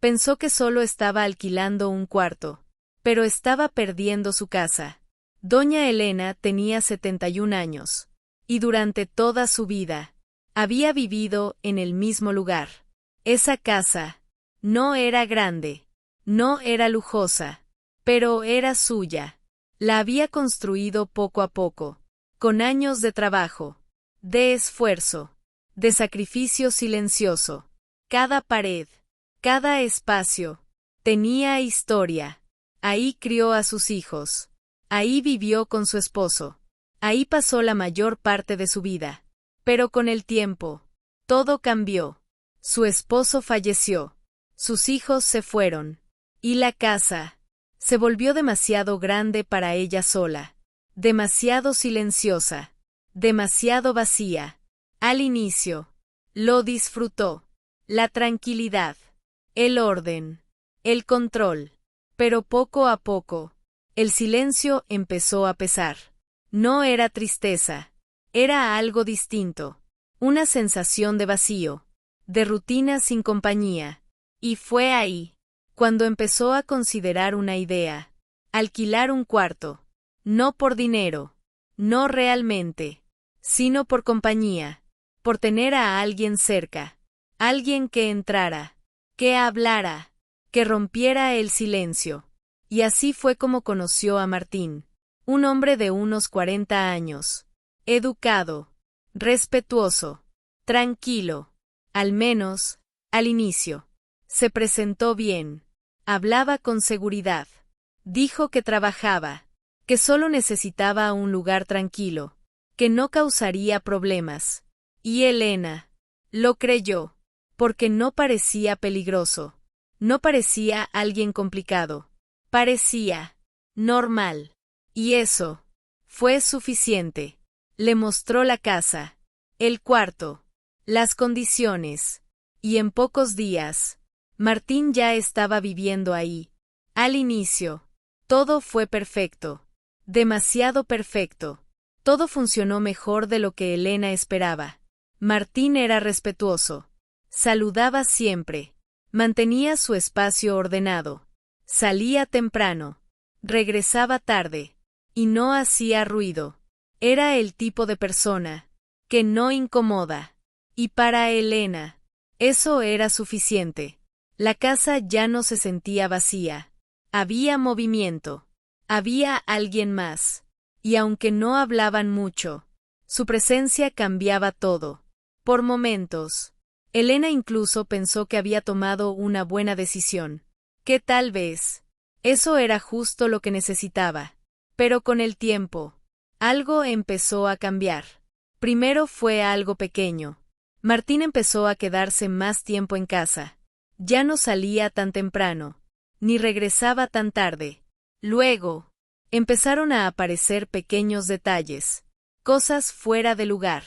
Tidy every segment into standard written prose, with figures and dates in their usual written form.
Pensó que solo estaba alquilando un cuarto, pero estaba perdiendo su casa. Doña Elena tenía 71 años, y durante toda su vida, había vivido en el mismo lugar. Esa casa no era grande, no era lujosa, pero era suya. La había construido poco a poco, con años de trabajo, de esfuerzo, de sacrificio silencioso. Cada pared, cada espacio, tenía historia. Ahí crió a sus hijos. Ahí vivió con su esposo. Ahí pasó la mayor parte de su vida. Pero con el tiempo, todo cambió. Su esposo falleció. Sus hijos se fueron. Y la casa se volvió demasiado grande para ella sola. Demasiado silenciosa. Demasiado vacía. Al inicio, lo disfrutó. La tranquilidad, el orden, el control. Pero poco a poco, el silencio empezó a pesar. No era tristeza, era algo distinto. Una sensación de vacío, de rutina sin compañía. Y fue ahí, cuando empezó a considerar una idea. Alquilar un cuarto. No por dinero, no realmente, sino por compañía, por tener a alguien cerca. Alguien que entrara, que hablara, que rompiera el silencio. Y así fue como conoció a Martín, un hombre de unos 40 años, educado, respetuoso, tranquilo, al menos, al inicio. Se presentó bien, hablaba con seguridad, dijo que trabajaba, que solo necesitaba un lugar tranquilo, que no causaría problemas. Y Elena lo creyó. Porque no parecía peligroso, no parecía alguien complicado, parecía normal. Y eso fue suficiente. Le mostró la casa, el cuarto, las condiciones, y en pocos días, Martín ya estaba viviendo ahí. Al inicio, todo fue perfecto, demasiado perfecto. Todo funcionó mejor de lo que Elena esperaba. Martín era respetuoso. Saludaba siempre, mantenía su espacio ordenado, salía temprano, regresaba tarde, y no hacía ruido. Era el tipo de persona que no incomoda. Y para Elena, eso era suficiente. La casa ya no se sentía vacía. Había movimiento. Había alguien más. Y aunque no hablaban mucho, su presencia cambiaba todo. Por momentos, Elena incluso pensó que había tomado una buena decisión, que tal vez eso era justo lo que necesitaba. Pero con el tiempo, algo empezó a cambiar. Primero fue algo pequeño. Martín empezó a quedarse más tiempo en casa. Ya no salía tan temprano, ni regresaba tan tarde. Luego, empezaron a aparecer pequeños detalles, cosas fuera de lugar,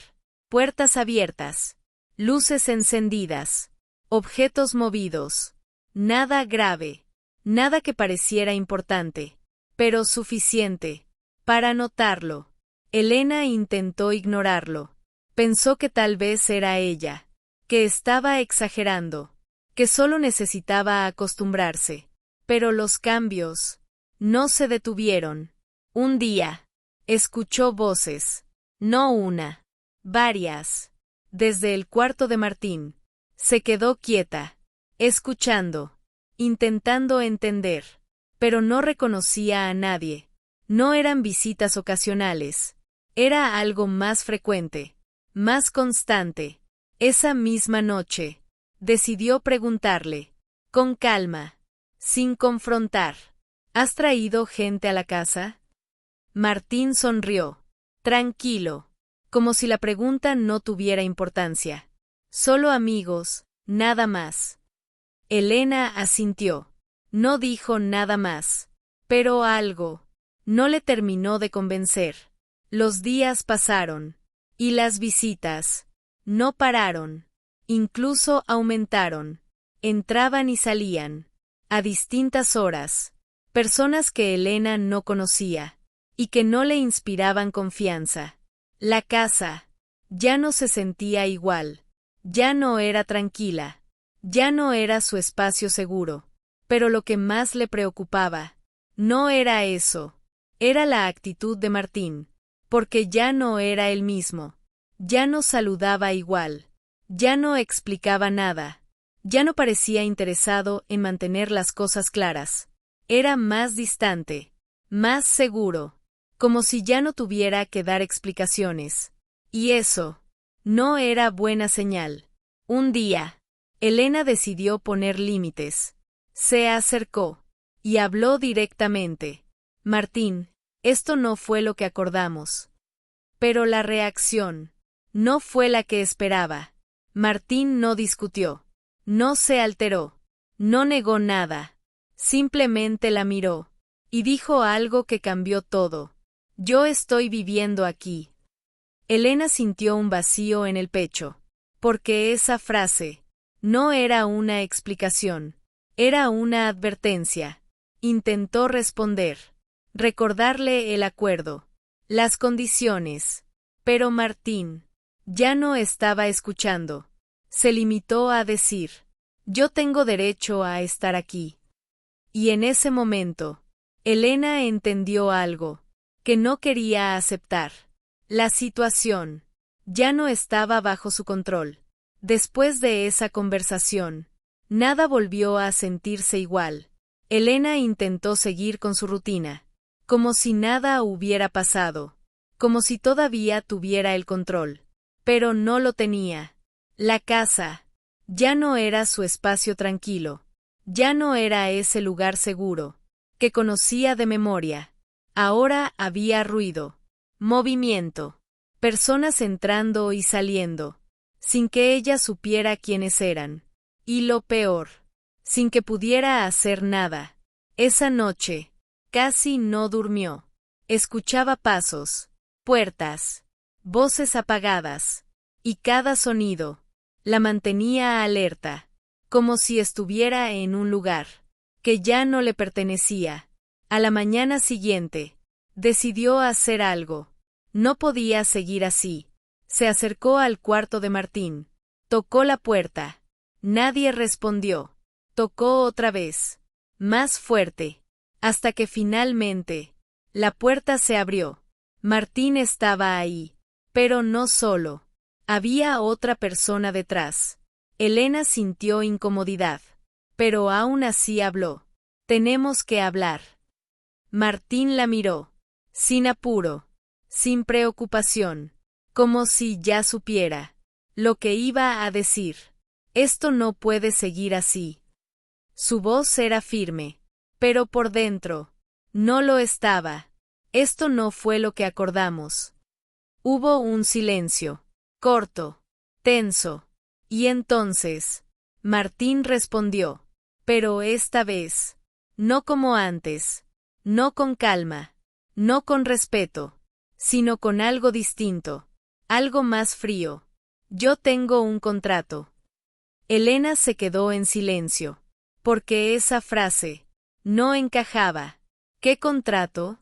puertas abiertas, luces encendidas, objetos movidos. Nada grave, nada que pareciera importante, pero suficiente para notarlo. Elena intentó ignorarlo. Pensó que tal vez era ella, que estaba exagerando, que solo necesitaba acostumbrarse. Pero los cambios no se detuvieron. Un día, escuchó voces, no una, varias. Desde el cuarto de Martín, se quedó quieta, escuchando, intentando entender, pero no reconocía a nadie. No eran visitas ocasionales, era algo más frecuente, más constante. Esa misma noche, decidió preguntarle, con calma, sin confrontar, ¿has traído gente a la casa? Martín sonrió, tranquilo, como si la pregunta no tuviera importancia. Solo amigos, nada más. Elena asintió. No dijo nada más, pero algo no le terminó de convencer. Los días pasaron, y las visitas no pararon, incluso aumentaron. Entraban y salían, a distintas horas, personas que Elena no conocía, y que no le inspiraban confianza. La casa ya no se sentía igual, ya no era tranquila, Ya no era su espacio seguro. Pero lo que más le preocupaba no era eso. Era la actitud de Martín. Porque ya no era el mismo. Ya no saludaba igual. Ya no explicaba nada. Ya no parecía interesado en mantener las cosas claras. Era más distante. Más seguro. Como si ya no tuviera que dar explicaciones. Y eso no era buena señal. Un día, Elena decidió poner límites. Se acercó y habló directamente. Martín, esto no fue lo que acordamos. Pero la reacción no fue la que esperaba. Martín no discutió. No se alteró. No negó nada. Simplemente la miró. Y dijo algo que cambió todo. Yo estoy viviendo aquí. Elena sintió un vacío en el pecho. Porque esa frase no era una explicación. Era una advertencia. Intentó responder. Recordarle el acuerdo. Las condiciones. Pero Martín ya no estaba escuchando. Se limitó a decir: yo tengo derecho a estar aquí. Y en ese momento, Elena entendió algo que no quería aceptar. La situación ya no estaba bajo su control. Después de esa conversación, nada volvió a sentirse igual. Elena intentó seguir con su rutina, como si nada hubiera pasado, como si todavía tuviera el control. Pero no lo tenía. La casa ya no era su espacio tranquilo. Ya no era ese lugar seguro que conocía de memoria. Ahora había ruido, movimiento, personas entrando y saliendo, sin que ella supiera quiénes eran. Y lo peor, sin que pudiera hacer nada. Esa noche, casi no durmió. Escuchaba pasos, puertas, voces apagadas, y cada sonido la mantenía alerta, como si estuviera en un lugar que ya no le pertenecía. A la mañana siguiente, decidió hacer algo. No podía seguir así. Se acercó al cuarto de Martín. Tocó la puerta. Nadie respondió. Tocó otra vez. Más fuerte. Hasta que finalmente, la puerta se abrió. Martín estaba ahí. Pero no solo. Había otra persona detrás. Elena sintió incomodidad. Pero aún así habló. Tenemos que hablar. Martín la miró. Sin apuro. Sin preocupación. Como si ya supiera lo que iba a decir. Esto no puede seguir así. Su voz era firme. Pero por dentro no lo estaba. Esto no fue lo que acordamos. Hubo un silencio. Corto. Tenso. Y entonces, Martín respondió. Pero esta vez, no como antes. No con calma. No con respeto. Sino con algo distinto. Algo más frío. Yo tengo un contrato. Elena se quedó en silencio. Porque esa frase no encajaba. ¿Qué contrato?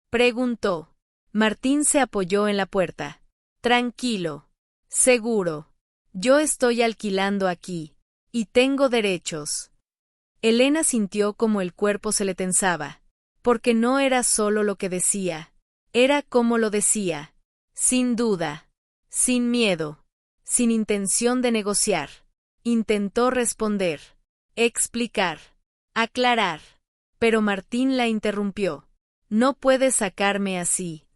Preguntó. Martín se apoyó en la puerta. Tranquilo. Seguro. Yo estoy alquilando aquí. Y tengo derechos. Elena sintió como el cuerpo se le tensaba. Porque no era solo lo que decía. Era como lo decía. Sin duda. Sin miedo. Sin intención de negociar. Intentó responder. Explicar. Aclarar. Pero Martín la interrumpió. No puedes sacarme así.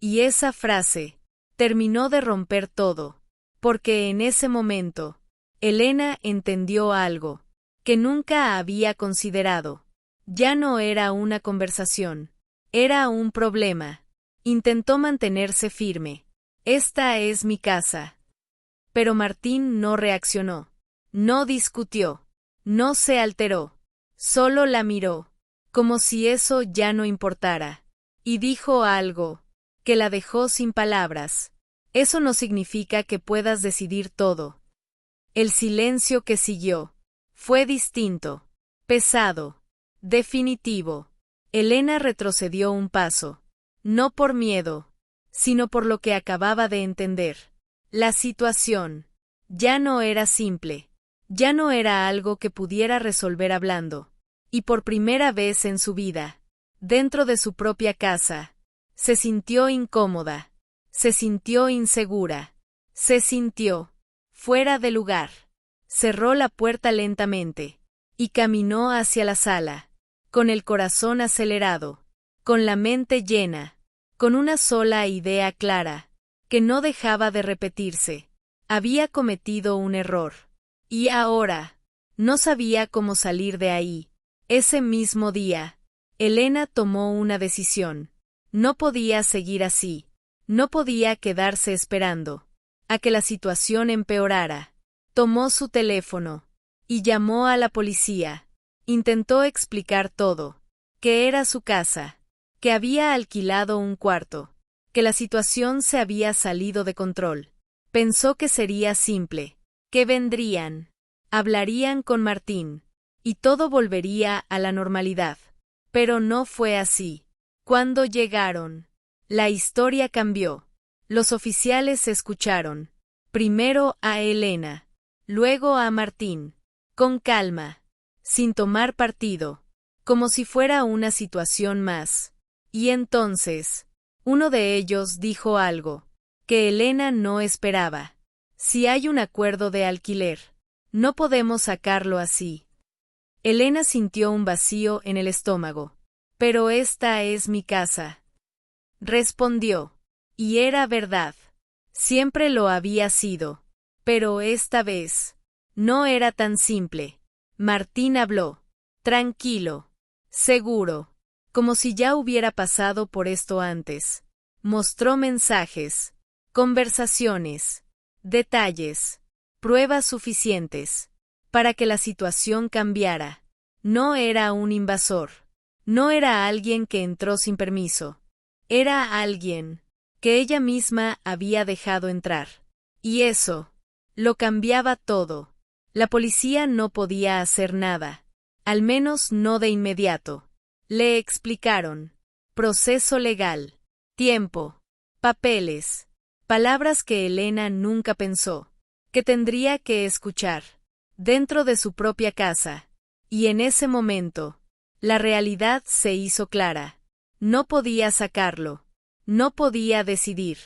Y esa frase terminó de romper todo. Porque en ese momento, Elena entendió algo que nunca había considerado. Ya no era una conversación. Era un problema. Intentó mantenerse firme. Esta es mi casa. Pero Martín no reaccionó. No discutió. No se alteró. Solo la miró. Como si eso ya no importara. Y dijo algo que la dejó sin palabras. Eso no significa que puedas decidir todo. El silencio que siguió fue distinto, pesado, definitivo. Elena retrocedió un paso. No por miedo, sino por lo que acababa de entender. La situación ya no era simple. Ya no era algo que pudiera resolver hablando. Y por primera vez en su vida, dentro de su propia casa, se sintió incómoda, se sintió insegura, se sintió fuera de lugar. Cerró la puerta lentamente y caminó hacia la sala, con el corazón acelerado, con la mente llena, con una sola idea clara, que no dejaba de repetirse. Había cometido un error. Y ahora, no sabía cómo salir de ahí. Ese mismo día, Elena tomó una decisión. No podía seguir así. No podía quedarse esperando a que la situación empeorara. Tomó su teléfono y llamó a la policía. Intentó explicar todo, que era su casa, que había alquilado un cuarto, que la situación se había salido de control. Pensó que sería simple, que vendrían, hablarían con Martín, y todo volvería a la normalidad. Pero no fue así. Cuando llegaron, la historia cambió. Los oficiales escucharon, primero a Elena, luego a Martín, con calma, sin tomar partido, como si fuera una situación más. Y entonces, uno de ellos dijo algo que Elena no esperaba. Si hay un acuerdo de alquiler, no podemos sacarlo así. Elena sintió un vacío en el estómago. Pero esta es mi casa. Respondió. Y era verdad. Siempre lo había sido. Pero esta vez, no era tan simple. Martín habló. Tranquilo. Seguro. Como si ya hubiera pasado por esto antes. Mostró mensajes, conversaciones, detalles, pruebas suficientes, para que la situación cambiara. No era un invasor. No era alguien que entró sin permiso. Era alguien que ella misma había dejado entrar. Y eso lo cambiaba todo. La policía no podía hacer nada. Al menos no de inmediato. Le explicaron. Proceso legal. Tiempo. Papeles. Palabras que Elena nunca pensó que tendría que escuchar. Dentro de su propia casa. Y en ese momento, la realidad se hizo clara. No podía sacarlo. No podía decidir.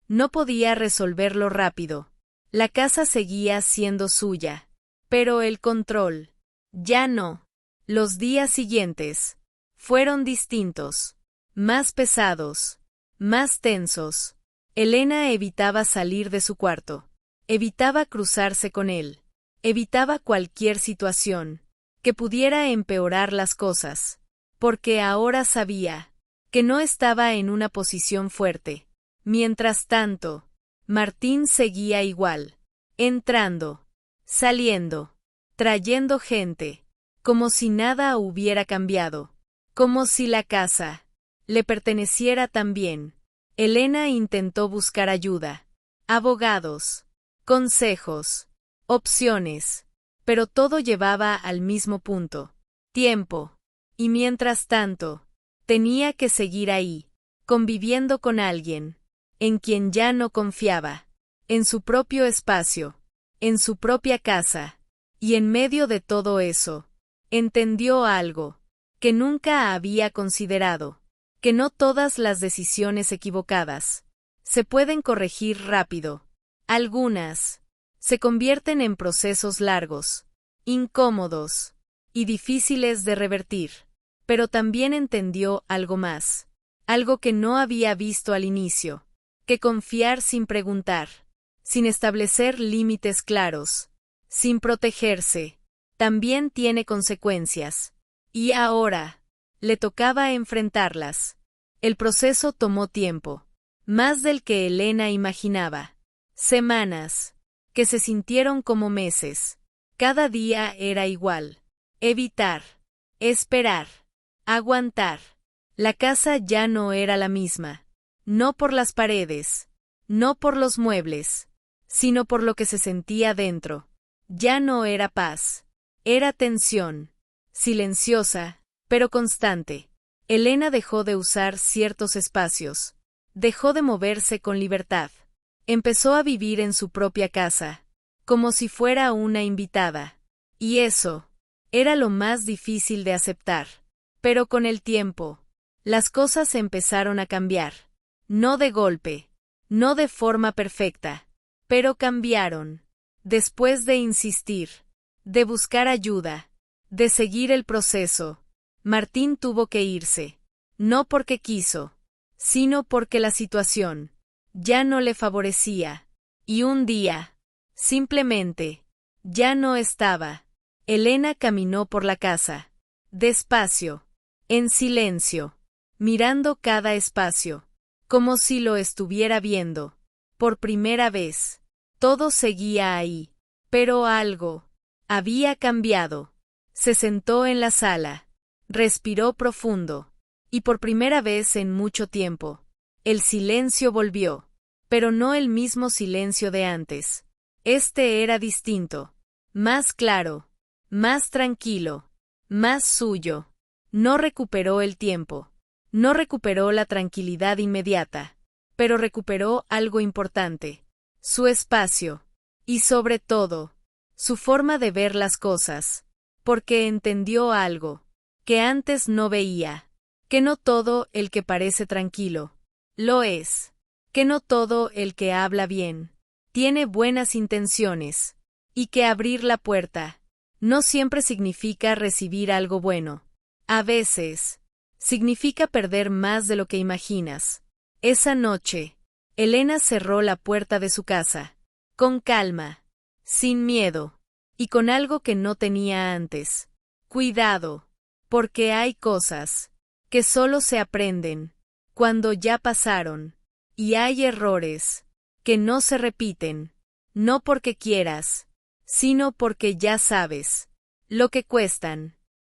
No podía resolverlo rápido. La casa seguía siendo suya. Pero el control. Ya no. Los días siguientes fueron distintos. Más pesados. Más tensos. Elena evitaba salir de su cuarto. Evitaba cruzarse con él. Evitaba cualquier situación que pudiera empeorar las cosas. Porque ahora sabía que no estaba en una posición fuerte. Mientras tanto, Martín seguía igual. Entrando. Saliendo. Trayendo gente. Como si nada hubiera cambiado. Como si la casa le perteneciera también. Elena intentó buscar ayuda. Abogados. Consejos. Opciones. Pero todo llevaba al mismo punto. Tiempo. Y mientras tanto, tenía que seguir ahí, conviviendo con alguien, en quien ya no confiaba, en su propio espacio, en su propia casa. Y en medio de todo eso, entendió algo que nunca había considerado, que no todas las decisiones equivocadas se pueden corregir rápido. Algunas se convierten en procesos largos, incómodos y difíciles de revertir. Pero también entendió algo más, algo que no había visto al inicio, que confiar sin preguntar, sin establecer límites claros, sin protegerse, también tiene consecuencias. Y ahora, le tocaba enfrentarlas. El proceso tomó tiempo, más del que Elena imaginaba. Semanas, que se sintieron como meses. Cada día era igual. Evitar. Esperar. Aguantar. La casa ya no era la misma. No por las paredes. No por los muebles. Sino por lo que se sentía dentro. Ya no era paz. Era tensión. Silenciosa, pero constante. Elena dejó de usar ciertos espacios. Dejó de moverse con libertad. Empezó a vivir en su propia casa, como si fuera una invitada. Y eso era lo más difícil de aceptar. Pero con el tiempo, las cosas empezaron a cambiar. No de golpe, no de forma perfecta, pero cambiaron. Después de insistir, de buscar ayuda, de seguir el proceso, Martín tuvo que irse. No porque quiso, sino porque la situación ya no le favorecía. Y un día, simplemente, ya no estaba. Elena caminó por la casa, despacio, en silencio, mirando cada espacio, como si lo estuviera viendo. Por primera vez, todo seguía ahí, pero algo había cambiado. Se sentó en la sala, respiró profundo, y por primera vez en mucho tiempo, el silencio volvió, pero no el mismo silencio de antes. Este era distinto, más claro, más tranquilo, más suyo. No recuperó el tiempo, no recuperó la tranquilidad inmediata, pero recuperó algo importante, su espacio, y sobre todo, su forma de ver las cosas, porque entendió algo que antes no veía, que no todo el que parece tranquilo lo es, que no todo el que habla bien tiene buenas intenciones, y que abrir la puerta no siempre significa recibir algo bueno. A veces, significa perder más de lo que imaginas. Esa noche, Elena cerró la puerta de su casa, con calma, sin miedo, y con algo que no tenía antes. Cuidado, porque hay cosas que solo se aprenden cuando ya pasaron, y hay errores que no se repiten, no porque quieras, sino porque ya sabes lo que cuestan.